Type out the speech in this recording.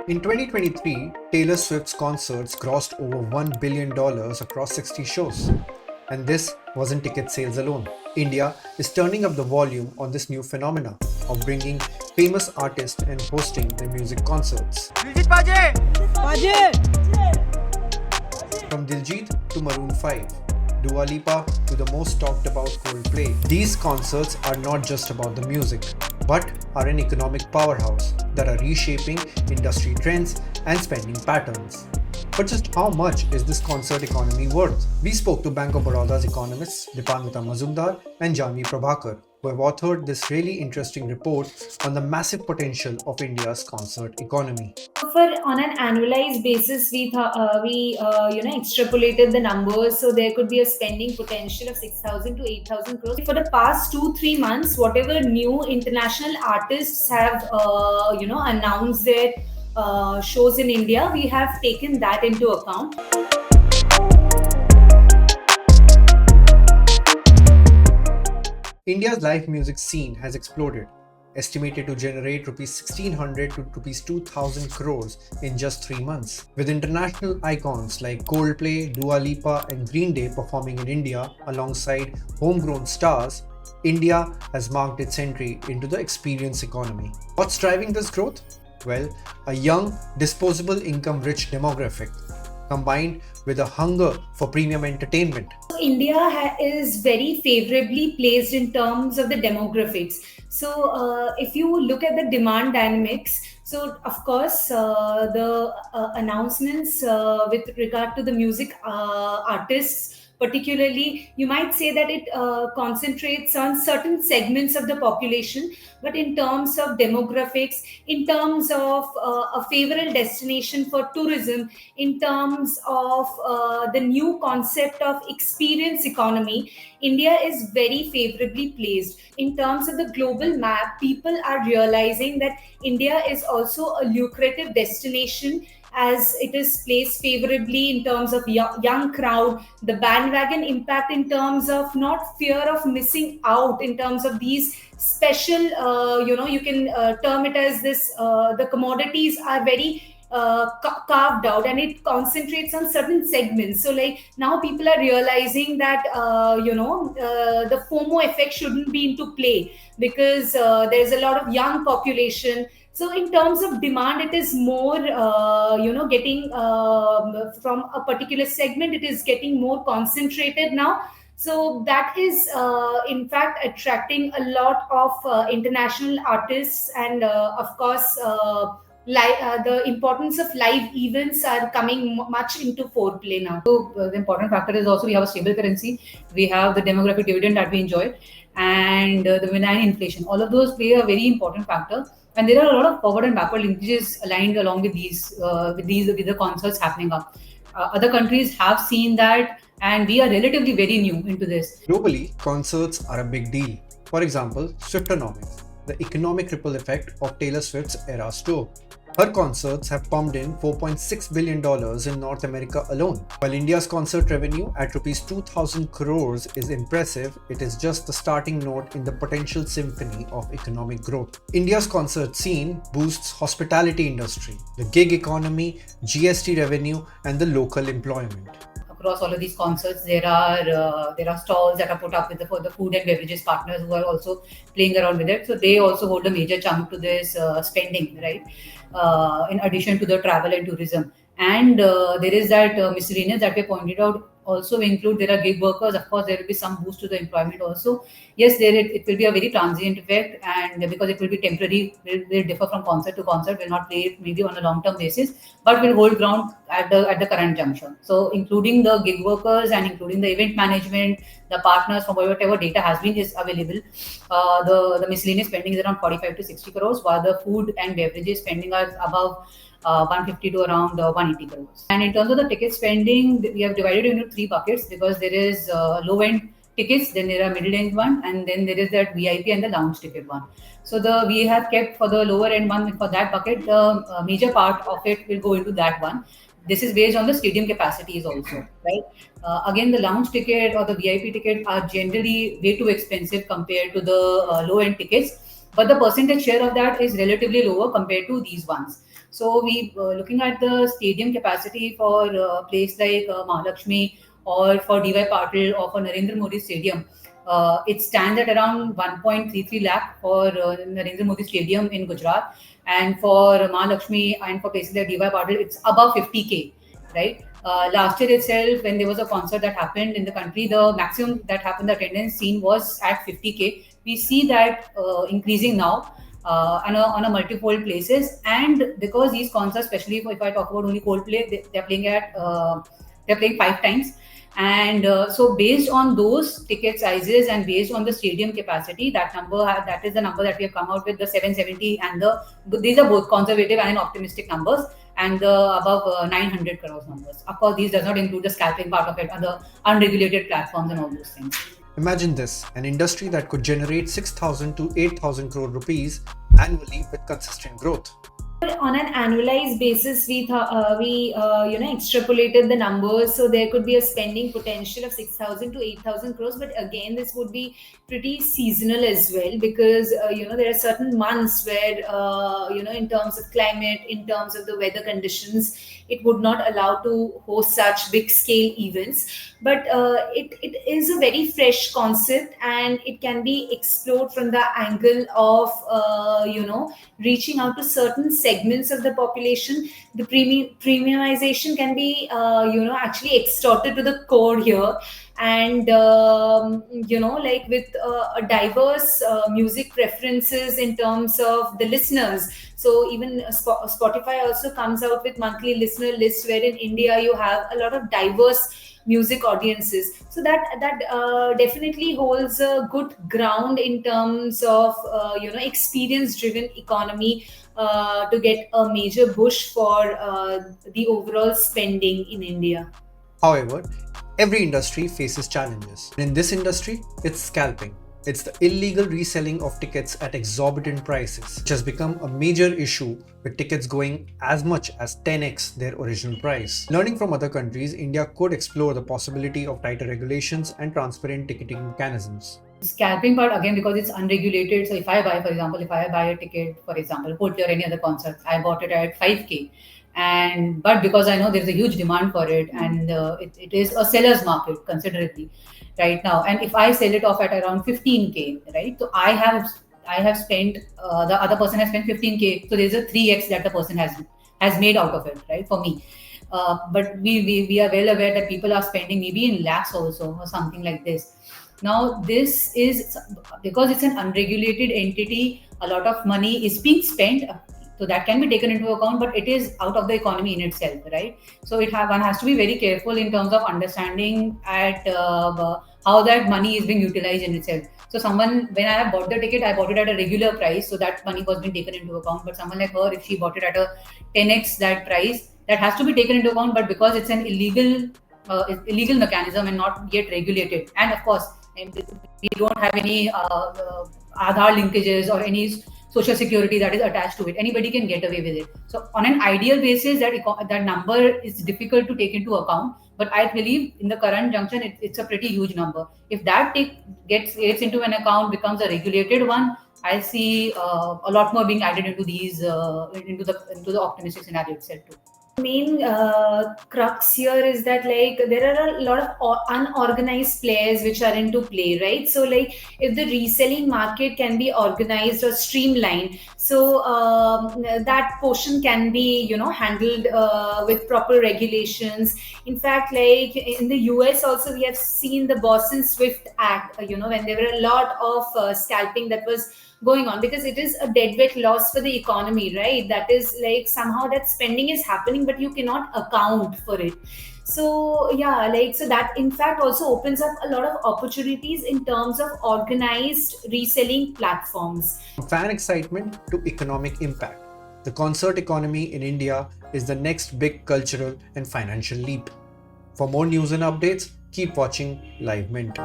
In 2023, Taylor Swift's concerts grossed over $1 billion across 60 shows. And this wasn't ticket sales alone. India is turning up the volume on this new phenomena of bringing famous artists and hosting their music concerts. Diljit From Diljit to Maroon 5, Dua Lipa to the most talked about Coldplay. These concerts are not just about the music, but are an economic powerhouse that are reshaping industry trends and spending patterns. But just how much is this concert economy worth? We spoke to Bank of Baroda's economists Dipanwita Mazumder and Jahnavi Prabhakar, who have authored this really interesting report on the massive potential of India's concert economy. On an annualized basis, we extrapolated the numbers, so there could be a spending potential of 6,000 to 8,000 crores for the past 2-3 months. Whatever new international artists have announced their shows in India, we have taken that into account. India's live music scene has exploded, estimated to generate rupees 1,600 to rupees 2,000 crores in just 3 months. With international icons like Coldplay, Dua Lipa, and Green Day performing in India alongside homegrown stars, India has marked its entry into the experience economy. What's driving this growth? Well, a young, disposable income-rich demographic, combined with a hunger for premium entertainment. India is very favorably placed in terms of the demographics. So if you look at the demand dynamics, so of course the announcements with regard to the music artists, particularly, you might say that it concentrates on certain segments of the population, but in terms of demographics, in terms of a favorable destination for tourism, in terms of the new concept of experience economy, India is very favorably placed. In terms of the global map, people are realizing that India is also a lucrative destination, as it is placed favorably in terms of young crowd, the bandwagon impact in terms of not fear of missing out in terms of these special, you can term it as this, the commodities are very carved out, and it concentrates on certain segments. So like now people are realizing that the FOMO effect shouldn't be into play, because there's a lot of young population. So in terms of demand, it is more, getting from a particular segment, it is getting more concentrated now. So that is, in fact, attracting a lot of international artists, and of course, the importance of live events are coming much into foreplay now. So the important factor is also we have a stable currency, we have the demographic dividend that we enjoy, and the benign inflation. All of those play a very important factor. And there are a lot of forward and backward linkages aligned along with with the concerts happening up. Other countries have seen that, and we are relatively very new into this. Globally, concerts are a big deal. For example, Swiftonomics, the economic ripple effect of Taylor Swift's Eras tour. Her concerts have pumped in $4.6 billion in North America alone. While India's concert revenue at rupees 2,000 crores is impressive, it is just the starting note in the potential symphony of economic growth. India's concert scene boosts hospitality industry, the gig economy, GST revenue, and the local employment. Across all of these concerts, there are stalls that are put up for the food and beverages partners who are also playing around with it. So they also hold a major chunk to this spending, right? In addition to the travel and tourism. And there is that miscellaneous that we pointed out also include, there are gig workers. Of course, there will be some boost to the employment also. Yes, it will be a very transient effect, and because it will be temporary, will differ from concert to concert, will not play maybe on a long-term basis, but will hold ground at the current junction. So including the gig workers and including the event management, the partners, from whatever data has been is available, the miscellaneous spending is around 45 to 60 crores, while the food and beverages spending are above 150 to around 180 crores. And in terms of the ticket spending, we have divided into 3 buckets, because there is low-end tickets, then there are middle-end one, and then there is that VIP and the lounge ticket one. So we have kept for the lower-end one, for that bucket, the major part of it will go into that one. This is based on the stadium capacities also, right? Again, the lounge ticket or the VIP ticket are generally way too expensive compared to the low-end tickets. but the percentage share of that is relatively lower compared to these ones. So we looking at the stadium capacity for a place like Mahalakshmi or for DY Patil or for Narendra Modi Stadium, it stands at around 1.33 lakh for Narendra Modi Stadium in Gujarat, and for Mahalakshmi and for places like DY Patil, it's above 50K, right? Last year itself, when there was a concert that happened in the country, the maximum that happened, the attendance seen was at 50K. We see that increasing now on a multiple places, and because these concerts, especially if I talk about only Coldplay, they're playing they're playing 5 times, and so based on those ticket sizes and based on the stadium capacity, that is the number that we have come out with, the 770, and these are both conservative and optimistic numbers, and the above 900 crores numbers. Of course, these does not include the scalping part of it, and the unregulated platforms and all those things. Imagine this, an industry that could generate 6,000 to 8,000 crore rupees annually with consistent growth. On an annualized basis, we extrapolated the numbers, so there could be a spending potential of 6,000 to 8,000 crores. But again, this would be pretty seasonal as well, because there are certain months where in terms of climate, in terms of the weather conditions, it would not allow to host such big scale events. But it is a very fresh concept, and it can be explored from the angle of reaching out to certain segments of the population. The premiumization can be actually extorted to the core here, and like with a diverse music preferences in terms of the listeners. So even Spotify also comes out with monthly listener lists, where in India you have a lot of diverse music audiences. So that definitely holds a good ground in terms of experience driven economy, to get a major push for the overall spending in India. However, every industry faces challenges. In this industry, it's scalping. It's the illegal reselling of tickets at exorbitant prices, which has become a major issue, with tickets going as much as 10x their original price. Learning from other countries, India could explore the possibility of tighter regulations and transparent ticketing mechanisms. Scalping part, again, because it's unregulated. So if I buy, for example, a ticket, for example, Coldplay or any other concert, I bought it at 5K. But because I know there's a huge demand for it, and it is a seller's market considerably right now, and if I sell it off at around 15K, right, so I have spent, the other person has spent 15K, so there's a 3x that the person has made out of it, right, for me. But we are well aware that people are spending maybe in lakhs also or something like this. Now this is because it's an unregulated entity, a lot of money is being spent. So that can be taken into account, but it is out of the economy in itself, right? So one has to be very careful in terms of understanding at how that money is being utilized in itself. So when I have bought the ticket, I bought it at a regular price, so that money was being taken into account. But someone like her, if she bought it at a 10x that price, that has to be taken into account. But because it's an illegal mechanism and not yet regulated, and of course, we don't have any Aadhaar linkages or any social security that is attached to it. Anybody can get away with it. So on an ideal basis, that number is difficult to take into account. But I believe in the current junction, it's a pretty huge number. If that gets into an account, becomes a regulated one, I see a lot more being added into these into the optimistic scenario itself too. Main crux here is that there are a lot of unorganized players which are into play, right? So if the reselling market can be organized or streamlined, so that portion can be handled with proper regulations. In fact, in the US also, we have seen the Boston Swift Act, when there were a lot of scalping that was going on, because it is a deadweight loss for the economy, right? That is somehow that spending is happening, but you cannot account for it. So so that in fact also opens up a lot of opportunities in terms of organized reselling platforms. From fan excitement to economic impact, the concert economy in India is the next big cultural and financial leap. For more news and updates, keep watching Live Mint.